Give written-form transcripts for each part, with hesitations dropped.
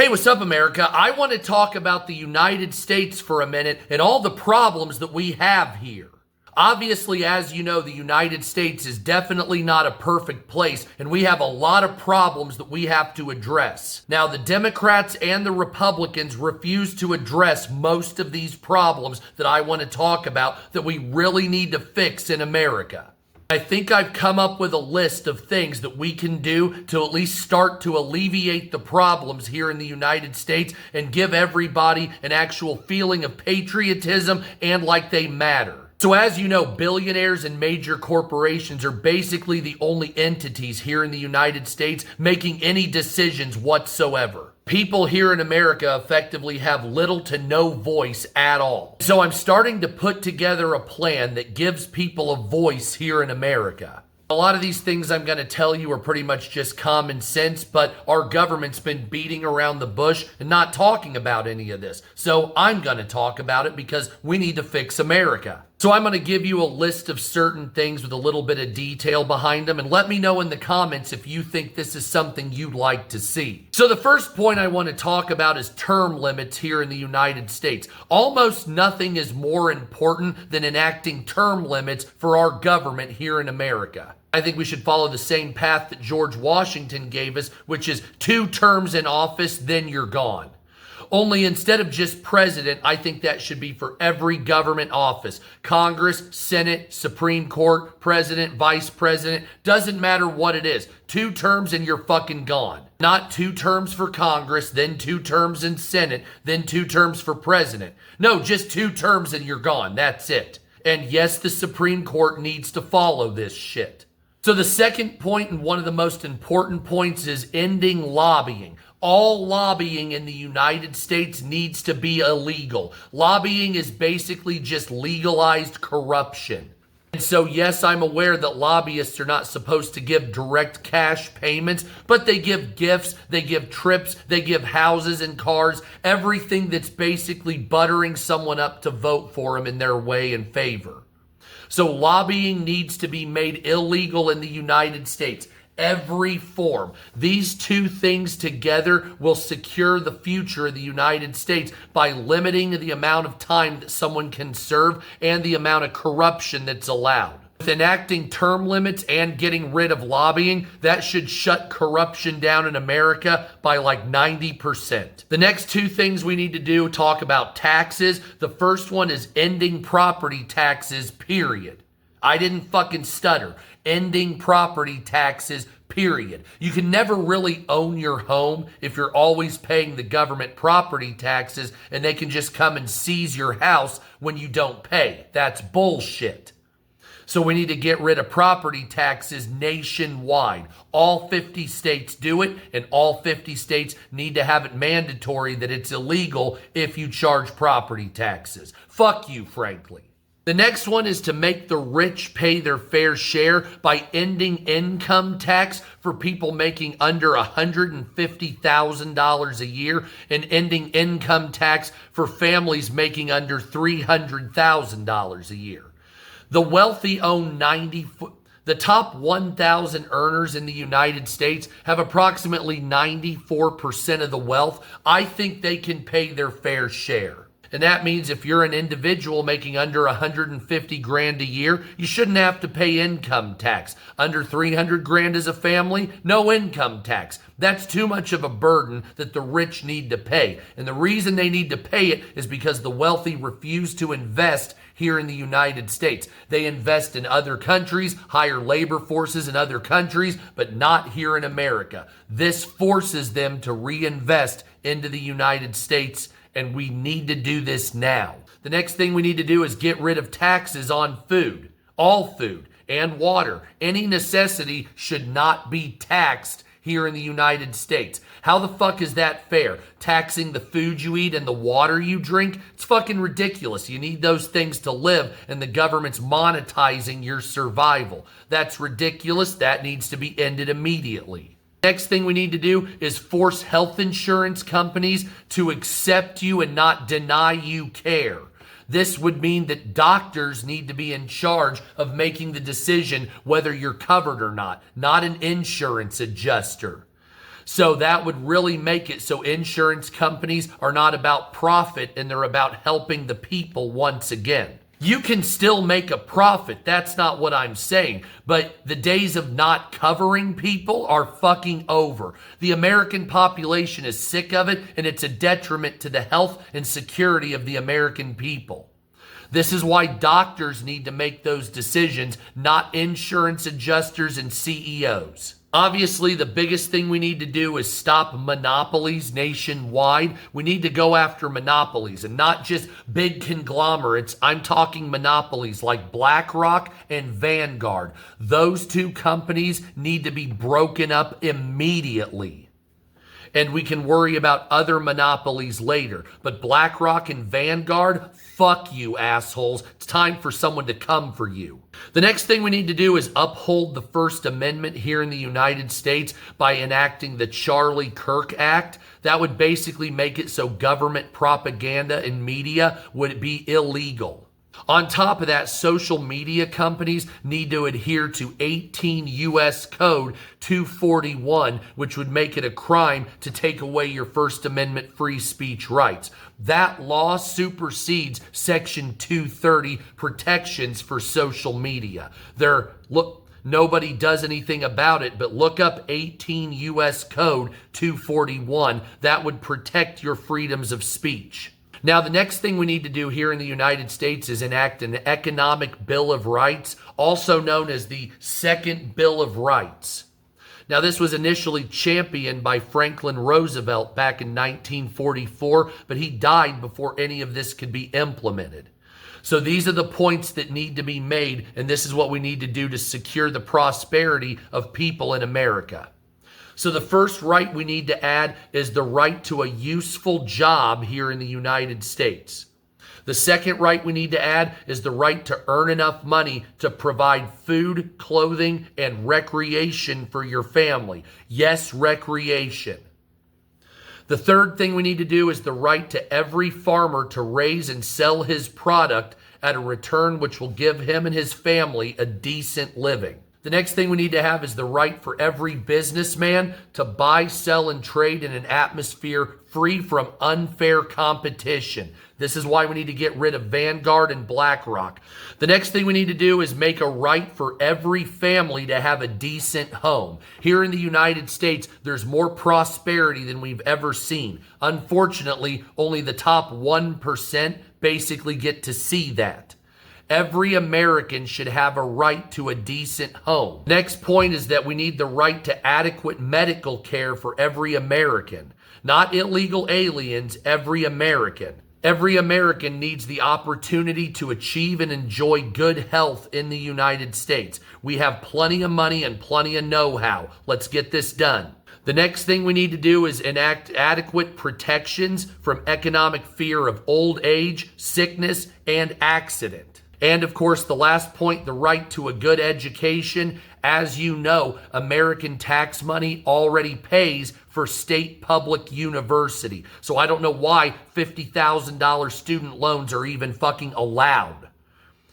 Hey, what's up, America? I want to talk about the United States for a minute and all the problems that we have here. Obviously, as you know, the United States is definitely not a perfect place, and we have a lot of problems that we have to address. Now, the Democrats and the Republicans refuse to address most of these problems that I want to talk about that we really need to fix in America. I think I've come up with a list of things that we can do to at least start to alleviate the problems here in the United States and give everybody an actual feeling of patriotism and like they matter. So as you know, billionaires and major corporations are basically the only entities here in the United States making any decisions whatsoever. People here in America effectively have little to no voice at all. So I'm starting to put together a plan that gives people a voice here in America. A lot of these things I'm going to tell you are pretty much just common sense, but our government's been beating around the bush and not talking about any of this. So I'm going to talk about it because we need to fix America. So I'm going to give you a list of certain things with a little bit of detail behind them, and let me know in the comments if you think this is something you'd like to see. So the first point I want to talk about is term limits here in the United States. Almost nothing is more important than enacting term limits for our government here in America. I think we should follow the same path that George Washington gave us, which is 2 terms in office, then you're gone. Only instead of just president, I think that should be for every government office. Congress, Senate, Supreme Court, president, vice president, doesn't matter what it is. 2 terms and you're fucking gone. Not 2 terms for Congress, then 2 terms in Senate, then 2 terms for president. No, just 2 terms and you're gone. That's it. And yes, the Supreme Court needs to follow this shit. So the second point, and one of the most important points, is ending lobbying. All lobbying in the United States needs to be illegal. Lobbying is basically just legalized corruption. And so yes, I'm aware that lobbyists are not supposed to give direct cash payments, but they give gifts, they give trips, they give houses and cars, everything that's basically buttering someone up to vote for them in their way and favor. So lobbying needs to be made illegal in the United States. Every form. These 2 things together will secure the future of the United States by limiting the amount of time that someone can serve and the amount of corruption that's allowed. With enacting term limits and getting rid of lobbying, that should shut corruption down in America by like 90%. The next 2 things we need to do talk about taxes. The first one is ending property taxes, period. I didn't fucking stutter. Ending property taxes, period. You can never really own your home if you're always paying the government property taxes and they can just come and seize your house when you don't pay. That's bullshit. So we need to get rid of property taxes nationwide. All 50 states do it, and all 50 states need to have it mandatory that it's illegal if you charge property taxes. Fuck you, frankly. The next one is to make the rich pay their fair share by ending income tax for people making under $150,000 a year and ending income tax for families making under $300,000 a year. The wealthy own the top 1,000 earners in the United States have approximately 94% of the wealth. I think they can pay their fair share. And that means if you're an individual making under 150 grand a year, you shouldn't have to pay income tax. Under 300 grand as a family, no income tax. That's too much of a burden that the rich need to pay. And the reason they need to pay it is because the wealthy refuse to invest here in the United States. They invest in other countries, hire labor forces in other countries, but not here in America. This forces them to reinvest into the United States, and we need to do this now. The next thing we need to do is get rid of taxes on food, all food, and water. Any necessity should not be taxed here in the United States. How the fuck is that fair? Taxing the food you eat and the water you drink? It's fucking ridiculous. You need those things to live, and the government's monetizing your survival. That's ridiculous. That needs to be ended immediately. Next thing we need to do is force health insurance companies to accept you and not deny you care. This would mean that doctors need to be in charge of making the decision whether you're covered or not an insurance adjuster. So that would really make it so insurance companies are not about profit and they're about helping the people once again. You can still make a profit. That's not what I'm saying. But the days of not covering people are fucking over. The American population is sick of it, and it's a detriment to the health and security of the American people. This is why doctors need to make those decisions, not insurance adjusters and CEOs. Obviously, the biggest thing we need to do is stop monopolies nationwide. We need to go after monopolies and not just big conglomerates. I'm talking monopolies like BlackRock and Vanguard. Those two companies need to be broken up immediately. And we can worry about other monopolies later. But BlackRock and Vanguard, fuck you, assholes. It's time for someone to come for you. The next thing we need to do is uphold the First Amendment here in the United States by enacting the Charlie Kirk Act. That would basically make it so government propaganda and media would be illegal. On top of that, social media companies need to adhere to 18 U.S. Code 241, which would make it a crime to take away your First Amendment free speech rights. That law supersedes Section 230 protections for social media. Nobody does anything about it, but look up 18 U.S. Code 241. That would protect your freedoms of speech. Now, the next thing we need to do here in the United States is enact an Economic Bill of Rights, also known as the Second Bill of Rights. Now, this was initially championed by Franklin Roosevelt back in 1944, but he died before any of this could be implemented. So these are the points that need to be made, and this is what we need to do to secure the prosperity of people in America. So the first right we need to add is the right to a useful job here in the United States. The second right we need to add is the right to earn enough money to provide food, clothing, and recreation for your family. Yes, recreation. The third thing we need to do is the right to every farmer to raise and sell his product at a return which will give him and his family a decent living. The next thing we need to have is the right for every businessman to buy, sell, and trade in an atmosphere free from unfair competition. This is why we need to get rid of Vanguard and BlackRock. The next thing we need to do is make a right for every family to have a decent home. Here in the United States, there's more prosperity than we've ever seen. Unfortunately, only the top 1% basically get to see that. Every American should have a right to a decent home. Next point is that we need the right to adequate medical care for every American. Not illegal aliens, every American. Every American needs the opportunity to achieve and enjoy good health in the United States. We have plenty of money and plenty of know-how. Let's get this done. The next thing we need to do is enact adequate protections from economic fear of old age, sickness, and accident. And of course, the last point, the right to a good education. As you know, American tax money already pays for state public university. So I don't know why $50,000 student loans are even fucking allowed.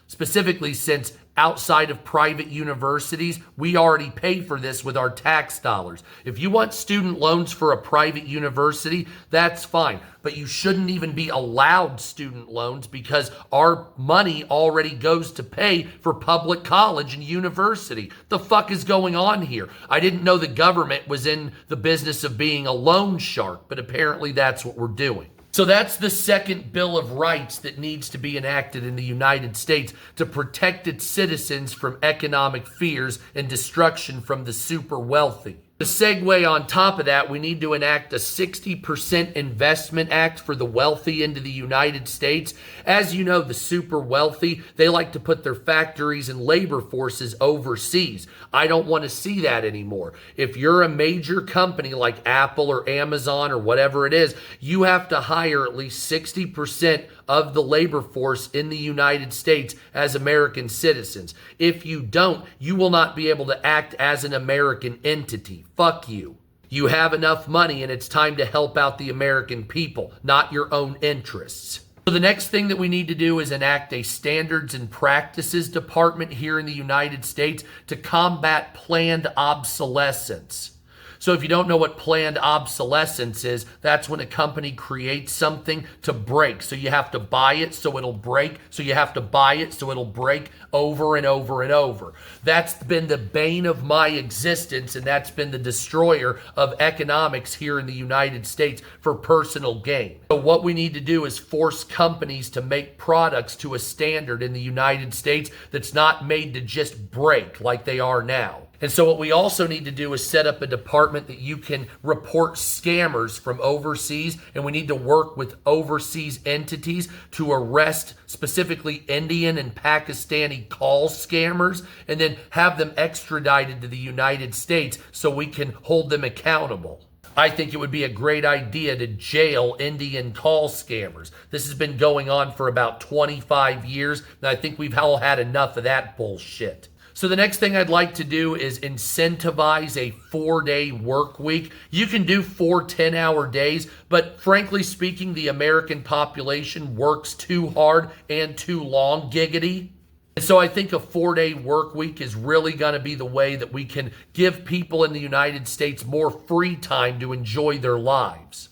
Specifically, since outside of private universities, we already pay for this with our tax dollars. If you want student loans for a private university, that's fine. But you shouldn't even be allowed student loans because our money already goes to pay for public college and university. The fuck is going on here? I didn't know the government was in the business of being a loan shark, but apparently that's what we're doing. So that's the second Bill of Rights that needs to be enacted in the United States to protect its citizens from economic fears and destruction from the super wealthy. To segue on top of that, we need to enact a 60% investment act for the wealthy into the United States. As you know, the super wealthy, they like to put their factories and labor forces overseas. I don't want to see that anymore. If you're a major company like Apple or Amazon or whatever it is, you have to hire at least 60% of the labor force in the United States as American citizens. If you don't, you will not be able to act as an American entity. Fuck you. You have enough money and it's time to help out the American people, not your own interests. So the next thing that we need to do is enact a standards and practices department here in the United States to combat planned obsolescence. So if you don't know what planned obsolescence is, that's when a company creates something to break. So you have to buy it so it'll break. So you have to buy it so it'll break over and over and over. That's been the bane of my existence, and that's been the destroyer of economics here in the United States for personal gain. So what we need to do is force companies to make products to a standard in the United States that's not made to just break like they are now. And so what we also need to do is set up a department that you can report scammers from overseas, and we need to work with overseas entities to arrest specifically Indian and Pakistani call scammers and then have them extradited to the United States so we can hold them accountable. I think it would be a great idea to jail Indian call scammers. This has been going on for about 25 years, and I think we've all had enough of that bullshit. So the next thing I'd like to do is incentivize a 4-day work week. You can do 4 10-hour days, but frankly speaking, the American population works too hard and too long, giggity. And so I think a 4-day work week is really going to be the way that we can give people in the United States more free time to enjoy their lives.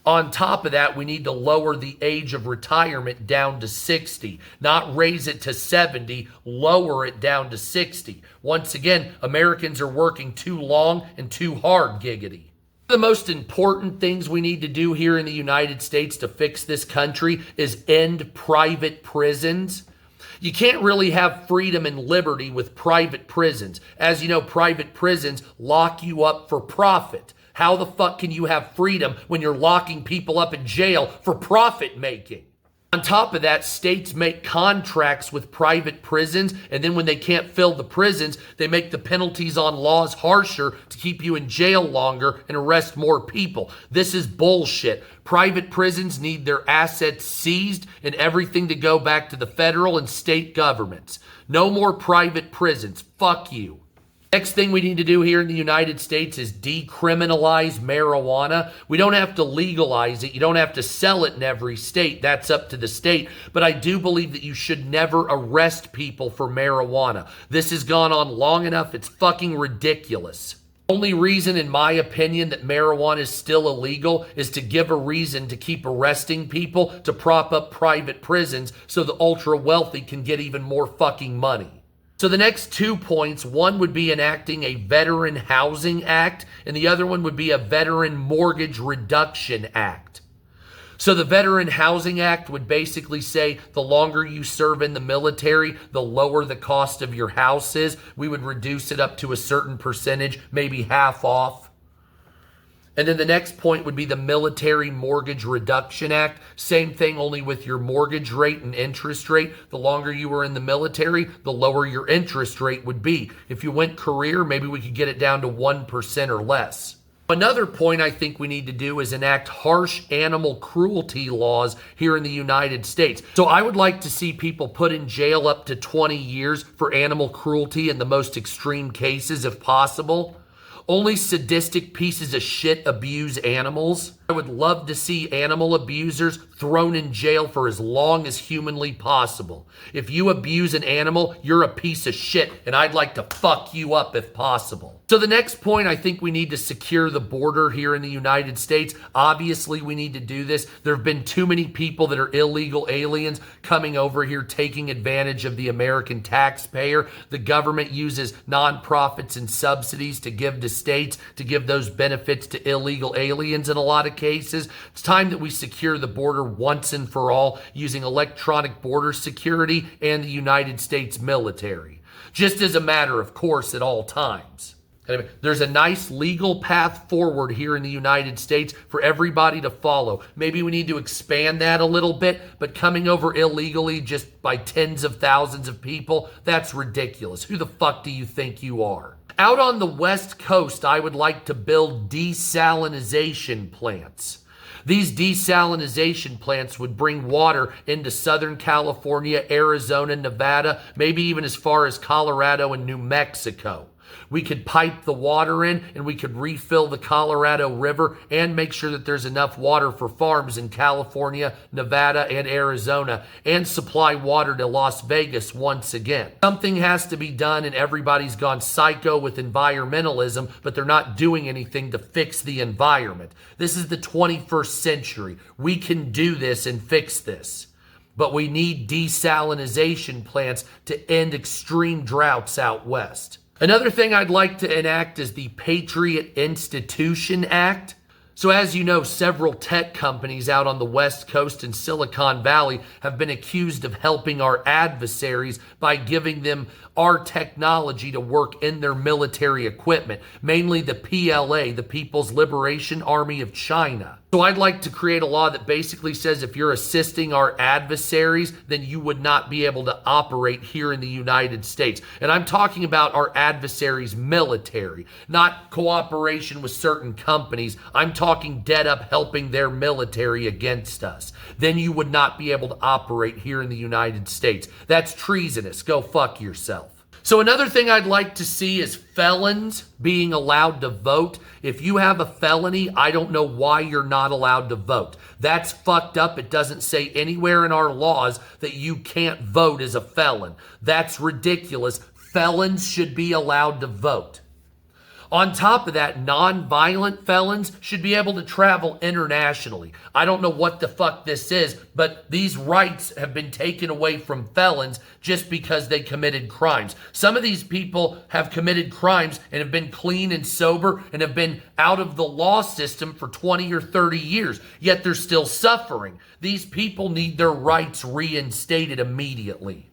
On top of that, we need to lower the age of retirement down to 60, not raise it to 70, lower it down to 60. Once again, Americans are working too long and too hard, giggity. The most important things we need to do here in the United States to fix this country is end private prisons. You can't really have freedom and liberty with private prisons. As you know, private prisons lock you up for profit. How the fuck can you have freedom when you're locking people up in jail for profit making? On top of that, states make contracts with private prisons, and then when they can't fill the prisons, they make the penalties on laws harsher to keep you in jail longer and arrest more people. This is bullshit. Private prisons need their assets seized and everything to go back to the federal and state governments. No more private prisons. Fuck you. Next thing we need to do here in the United States is decriminalize marijuana. We don't have to legalize it. You don't have to sell it in every state. That's up to the state. But I do believe that you should never arrest people for marijuana. This has gone on long enough. It's fucking ridiculous. The only reason, in my opinion, that marijuana is still illegal is to give a reason to keep arresting people to prop up private prisons so the ultra wealthy can get even more fucking money. So the next 2 points, one would be enacting a Veteran Housing Act, and the other one would be a Veteran Mortgage Reduction Act. So the Veteran Housing Act would basically say the longer you serve in the military, the lower the cost of your house is. We would reduce it up to a certain percentage, maybe half off. And then the next point would be the Military Mortgage Reduction Act. Same thing, only with your mortgage rate and interest rate. The longer you were in the military, the lower your interest rate would be. If you went career, maybe we could get it down to 1% or less. Another point I think we need to do is enact harsh animal cruelty laws here in the United States. So I would like to see people put in jail up to 20 years for animal cruelty in the most extreme cases if possible. Only sadistic pieces of shit abuse animals. I would love to see animal abusers thrown in jail for as long as humanly possible. If you abuse an animal, you're a piece of shit, and I'd like to fuck you up if possible. So the next point, I think we need to secure the border here in the United States. Obviously, we need to do this. There have been too many people that are illegal aliens coming over here taking advantage of the American taxpayer. The government uses nonprofits and subsidies to give to states to give those benefits to illegal aliens in a lot of cases. It's time that we secure the border once and for all using electronic border security and the United States military. Just as a matter of course at all times. There's a nice legal path forward here in the United States for everybody to follow. Maybe we need to expand that a little bit, but coming over illegally just by tens of thousands of people, that's ridiculous. Who the fuck do you think you are? Out on the West Coast, I would like to build desalination plants. These desalination plants would bring water into Southern California, Arizona, Nevada, maybe even as far as Colorado and New Mexico. We could pipe the water in and we could refill the Colorado River and make sure that there's enough water for farms in California, Nevada, and Arizona, and supply water to Las Vegas once again. Something has to be done, and everybody's gone psycho with environmentalism, but they're not doing anything to fix the environment. This is the 21st century. We can do this and fix this. But we need desalinization plants to end extreme droughts out west. Another thing I'd like to enact is the Patriot Institution Act. So as you know, several tech companies out on the West Coast and Silicon Valley have been accused of helping our adversaries by giving them our technology to work in their military equipment, mainly the PLA, the People's Liberation Army of China. So I'd like to create a law that basically says if you're assisting our adversaries, then you would not be able to operate here in the United States. And I'm talking about our adversaries' military, not cooperation with certain companies. I'm talking dead up helping their military against us. Then you would not be able to operate here in the United States. That's treasonous. Go fuck yourself. So another thing I'd like to see is felons being allowed to vote. If you have a felony, I don't know why you're not allowed to vote. That's fucked up. It doesn't say anywhere in our laws that you can't vote as a felon. That's ridiculous. Felons should be allowed to vote. On top of that, non-violent felons should be able to travel internationally. I don't know what the fuck this is, but these rights have been taken away from felons just because they committed crimes. Some of these people have committed crimes and have been clean and sober and have been out of the law system for 20 or 30 years, yet they're still suffering. These people need their rights reinstated immediately.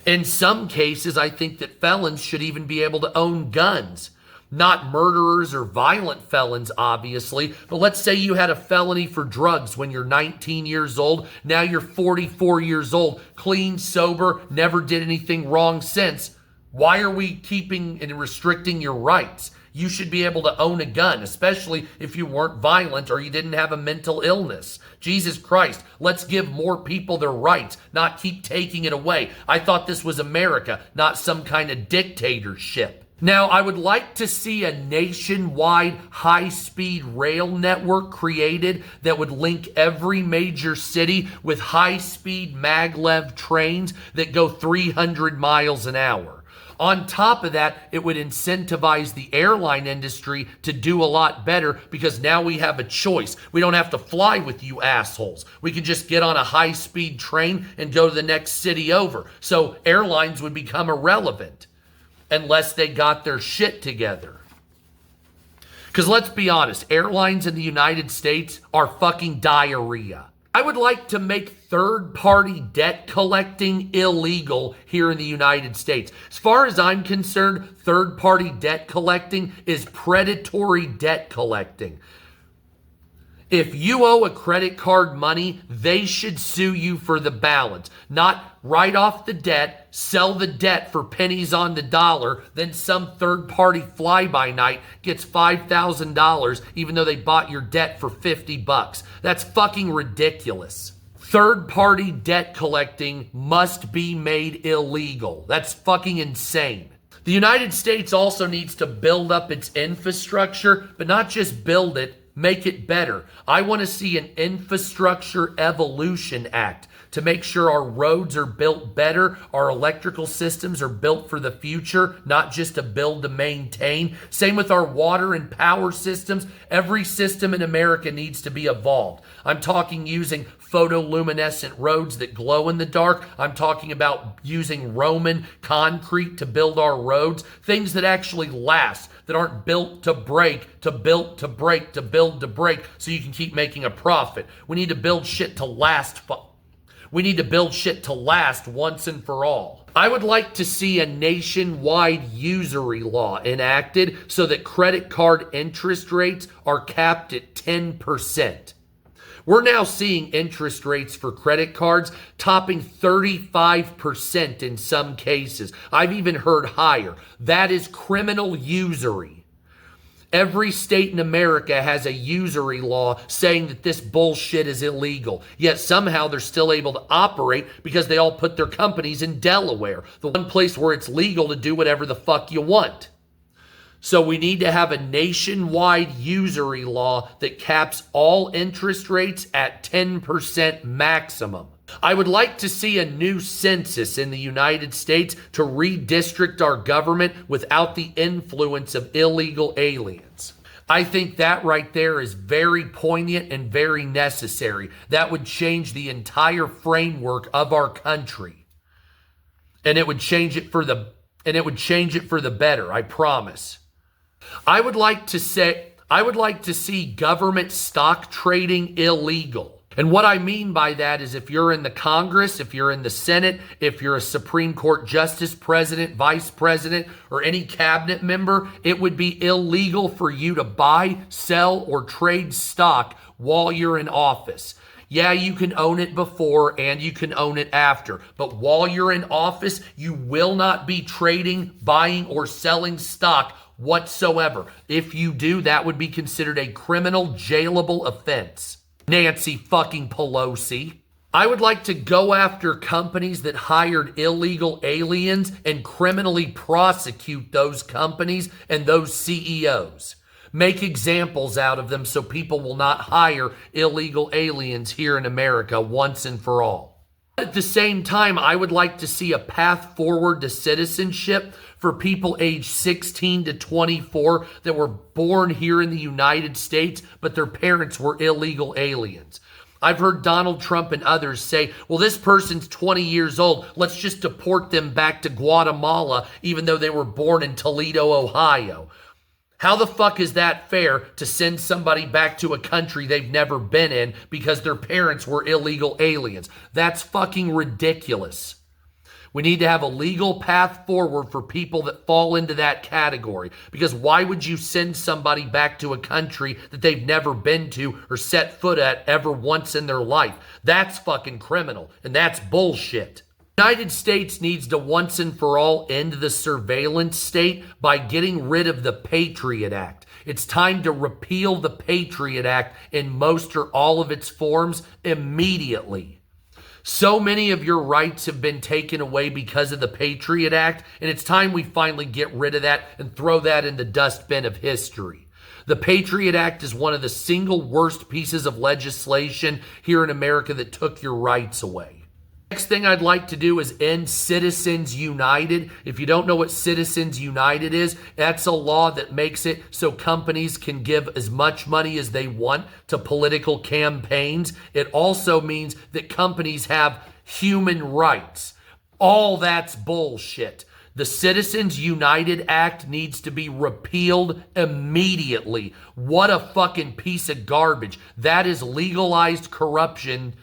In some cases, I think that felons should even be able to own guns. Not murderers or violent felons, obviously, but let's say you had a felony for drugs when you're 19 years old. Now you're 44 years old, clean, sober, never did anything wrong since. Why are we keeping and restricting your rights? You should be able to own a gun, especially if you weren't violent or you didn't have a mental illness. Jesus Christ, let's give more people their rights, not keep taking it away. I thought this was America, not some kind of dictatorship. Now, I would like to see a nationwide high-speed rail network created that would link every major city with high-speed maglev trains that go 300 miles an hour. On top of that, it would incentivize the airline industry to do a lot better because now we have a choice. We don't have to fly with you assholes. We can just get on a high-speed train and go to the next city over. So airlines would become irrelevant unless they got their shit together. Because let's be honest, airlines in the United States are fucking diarrhea. I would like to make third-party debt collecting illegal here in the United States. As far as I'm concerned, third-party debt collecting is predatory debt collecting. If you owe a credit card money, they should sue you for the balance. Not write off the debt, sell the debt for pennies on the dollar, then some third-party fly-by-night gets $5,000 even though they bought your debt for $50. That's fucking ridiculous. Third-party debt collecting must be made illegal. That's fucking insane. The United States also needs to build up its infrastructure, but not just build it, make it better. I want to see an Infrastructure Evolution Act to make sure our roads are built better, our electrical systems are built for the future, not just to build to maintain. Same with our water and power systems. Every system in America needs to be evolved. I'm talking using photoluminescent roads that glow in the dark. I'm talking about using Roman concrete to build our roads, things that actually last, that aren't built to break, to built to break, to build to break, so you can keep making a profit. We need to build shit to last. We need to build shit to last once and for all. I would like to see a nationwide usury law enacted so that credit card interest rates are capped at 10%. We're now seeing interest rates for credit cards topping 35% in some cases. I've even heard higher. That is criminal usury. Every state in America has a usury law saying that this bullshit is illegal. Yet somehow they're still able to operate because they all put their companies in Delaware, the one place where it's legal to do whatever the fuck you want. So we need to have a nationwide usury law that caps all interest rates at 10% maximum. I would like to see a new census in the United States to redistrict our government without the influence of illegal aliens. I think that right there is very poignant and very necessary. That would change the entire framework of our country. And it would change it for the better, I promise. I would like to see government stock trading illegal. And what I mean by that is if you're in the Congress, if you're in the Senate, if you're a Supreme Court justice, president, vice president, or any cabinet member, it would be illegal for you to buy, sell, or trade stock while you're in office. Yeah, you can own it before and you can own it after. But while you're in office, you will not be trading, buying, or selling stock whatsoever. If you do, that would be considered a criminal, jailable offense. Nancy fucking Pelosi. I would like to go after companies that hired illegal aliens and criminally prosecute those companies and those CEOs. Make examples out of them so people will not hire illegal aliens here in America once and for all. At the same time, I would like to see a path forward to citizenship for people aged 16 to 24 that were born here in the United States, but their parents were illegal aliens. I've heard Donald Trump and others say, well, this person's 20 years old. Let's just deport them back to Guatemala, even though they were born in Toledo, Ohio. How the fuck is that fair to send somebody back to a country they've never been in because their parents were illegal aliens? That's fucking ridiculous. We need to have a legal path forward for people that fall into that category. Because why would you send somebody back to a country that they've never been to or set foot at ever once in their life? That's fucking criminal, and that's bullshit. The United States needs to once and for all end the surveillance state by getting rid of the Patriot Act. It's time to repeal the Patriot Act in most or all of its forms immediately. So many of your rights have been taken away because of the Patriot Act, and it's time we finally get rid of that and throw that in the dustbin of history. The Patriot Act is one of the single worst pieces of legislation here in America that took your rights away. Next thing I'd like to do is end Citizens United. If you don't know what Citizens United is, that's a law that makes it so companies can give as much money as they want to political campaigns. It also means that companies have human rights. All that's bullshit. The Citizens United Act needs to be repealed immediately. What a fucking piece of garbage. That is legalized corruption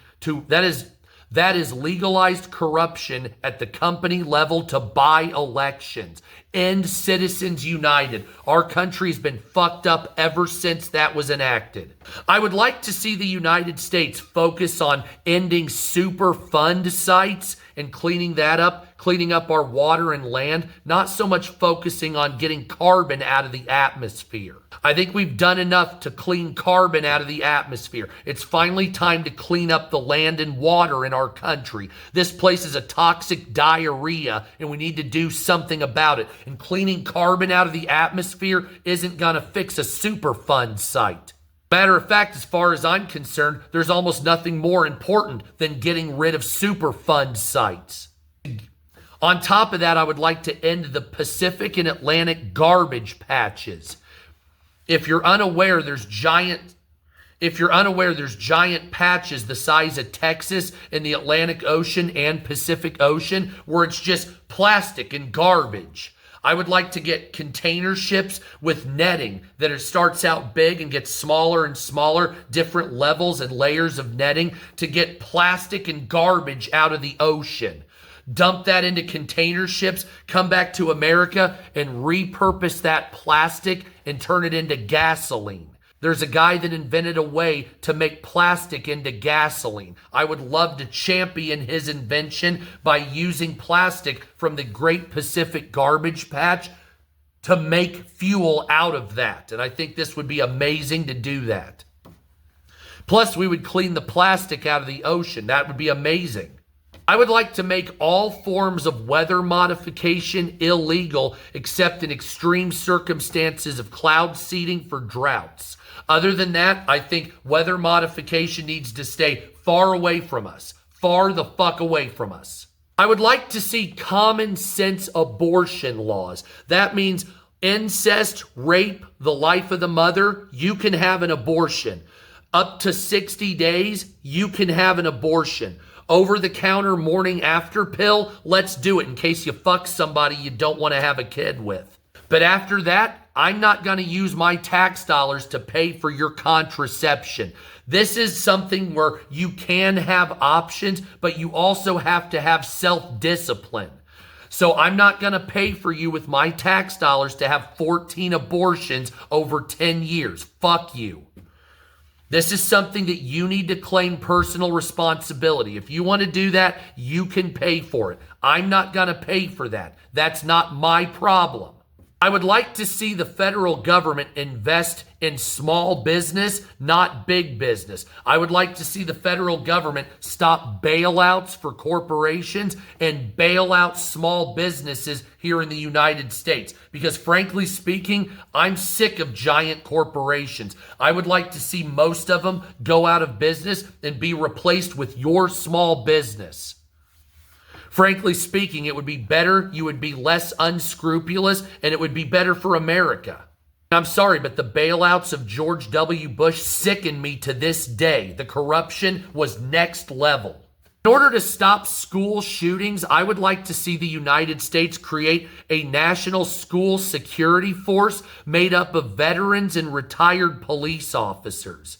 That is legalized corruption at the company level to buy elections. End Citizens United. Our country's been fucked up ever since that was enacted. I would like to see the United States focus on ending Superfund sites and cleaning up our water and land, not so much focusing on getting carbon out of the atmosphere. I think we've done enough to clean carbon out of the atmosphere. It's finally time to clean up the land and water in our country. This place is a toxic diarrhea, and we need to do something about it. And cleaning carbon out of the atmosphere isn't going to fix a Superfund site. Matter of fact, as far as I'm concerned, there's almost nothing more important than getting rid of Superfund sites. On top of that, I would like to end the Pacific and Atlantic garbage patches. If you're unaware, there's giant patches the size of Texas in the Atlantic Ocean and Pacific Ocean where it's just plastic and garbage. I would like to get container ships with netting that it starts out big and gets smaller and smaller, different levels and layers of netting to get plastic and garbage out of the ocean. Dump that into container ships, come back to America and repurpose that plastic and turn it into gasoline. There's a guy that invented a way to make plastic into gasoline. I would love to champion his invention by using plastic from the Great Pacific Garbage Patch to make fuel out of that. And I think this would be amazing to do that. Plus, we would clean the plastic out of the ocean. That would be amazing. I would like to make all forms of weather modification illegal except in extreme circumstances of cloud seeding for droughts. Other than that, I think weather modification needs to stay far away from us. Far the fuck away from us. I would like to see common sense abortion laws. That means incest, rape, the life of the mother, you can have an abortion. Up to 60 days, you can have an abortion. Over-the-counter morning after pill, let's do it in case you fuck somebody you don't want to have a kid with. But after that, I'm not going to use my tax dollars to pay for your contraception. This is something where you can have options, but you also have to have self-discipline. So I'm not going to pay for you with my tax dollars to have 14 abortions over 10 years. Fuck you. This is something that you need to claim personal responsibility. If you want to do that, you can pay for it. I'm not going to pay for that. That's not my problem. I would like to see the federal government invest in small business, not big business. I would like to see the federal government stop bailouts for corporations and bail out small businesses here in the United States. Because frankly speaking, I'm sick of giant corporations. I would like to see most of them go out of business and be replaced with your small business. Frankly speaking, it would be better, you would be less unscrupulous, and it would be better for America. I'm sorry, but the bailouts of George W. Bush sicken me to this day. The corruption was next level. In order to stop school shootings, I would like to see the United States create a national school security force made up of veterans and retired police officers.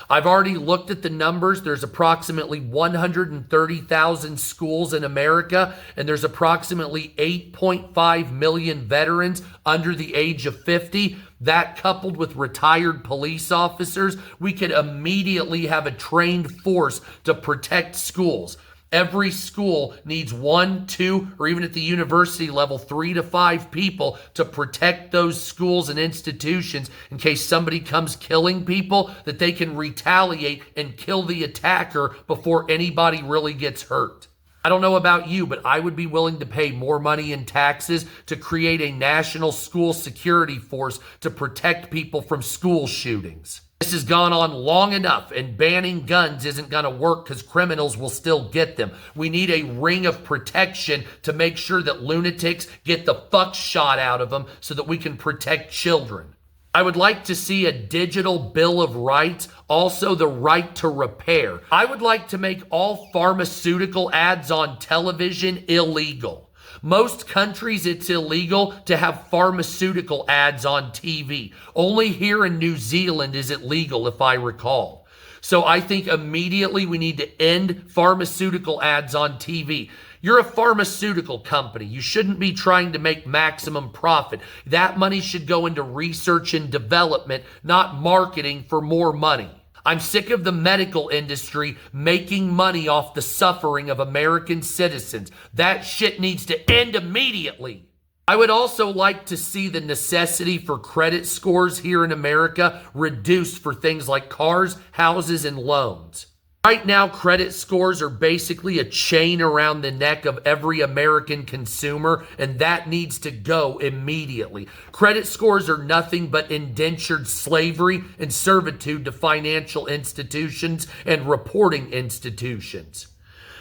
I've already looked at the numbers. There's approximately 130,000 schools in America, and there's approximately 8.5 million veterans under the age of 50. That coupled with retired police officers, we could immediately have a trained force to protect schools. Every school needs 1, 2, or even at the university level, 3 to 5 people to protect those schools and institutions in case somebody comes killing people, that they can retaliate and kill the attacker before anybody really gets hurt. I don't know about you, but I would be willing to pay more money in taxes to create a national school security force to protect people from school shootings. This has gone on long enough, and banning guns isn't going to work because criminals will still get them. We need a ring of protection to make sure that lunatics get the fuck shot out of them so that we can protect children. I would like to see a digital bill of rights, also the right to repair. I would like to make all pharmaceutical ads on television illegal. Most countries, it's illegal to have pharmaceutical ads on TV. Only here in New Zealand is it legal, if I recall. So I think immediately we need to end pharmaceutical ads on TV. You're a pharmaceutical company. You shouldn't be trying to make maximum profit. That money should go into research and development, not marketing for more money. I'm sick of the medical industry making money off the suffering of American citizens. That shit needs to end immediately. I would also like to see the necessity for credit scores here in America reduced for things like cars, houses, and loans. Right now, credit scores are basically a chain around the neck of every American consumer, and that needs to go immediately. Credit scores are nothing but indentured slavery and servitude to financial institutions and reporting institutions.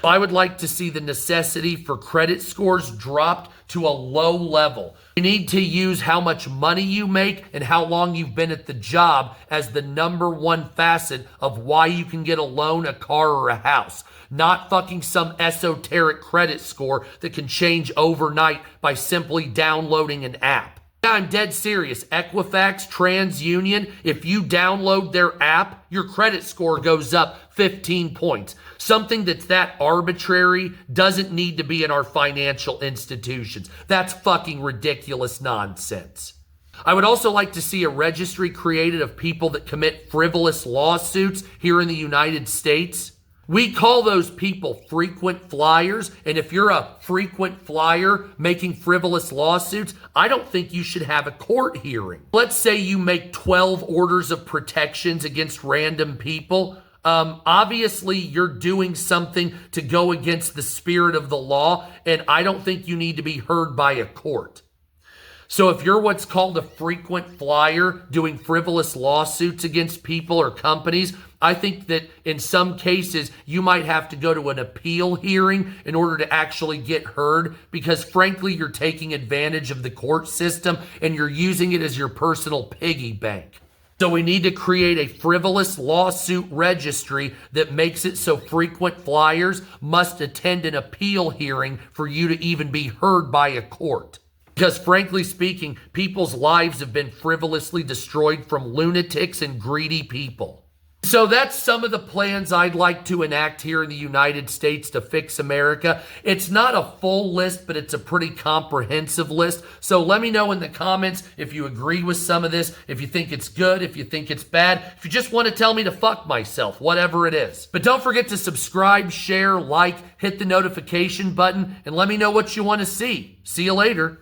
I would like to see the necessity for credit scores dropped to a low level. You need to use how much money you make and how long you've been at the job as the number one facet of why you can get a loan, a car, or a house. Not fucking some esoteric credit score that can change overnight by simply downloading an app. I'm dead serious. Equifax, TransUnion, if you download their app, your credit score goes up 15 points. Something that's that arbitrary doesn't need to be in our financial institutions. That's fucking ridiculous nonsense. I would also like to see a registry created of people that commit frivolous lawsuits here in the United States. We call those people frequent flyers, and if you're a frequent flyer making frivolous lawsuits, I don't think you should have a court hearing. Let's say you make 12 orders of protections against random people. Obviously, you're doing something to go against the spirit of the law, and I don't think you need to be heard by a court. So if you're what's called a frequent flyer doing frivolous lawsuits against people or companies, I think that in some cases you might have to go to an appeal hearing in order to actually get heard, because frankly, you're taking advantage of the court system and you're using it as your personal piggy bank. So we need to create a frivolous lawsuit registry that makes it so frequent flyers must attend an appeal hearing for you to even be heard by a court. Because frankly speaking, people's lives have been frivolously destroyed from lunatics and greedy people. So that's some of the plans I'd like to enact here in the United States to fix America. It's not a full list, but it's a pretty comprehensive list. So let me know in the comments if you agree with some of this, if you think it's good, if you think it's bad, if you just want to tell me to fuck myself, whatever it is. But don't forget to subscribe, share, like, hit the notification button, and let me know what you want to see. See you later.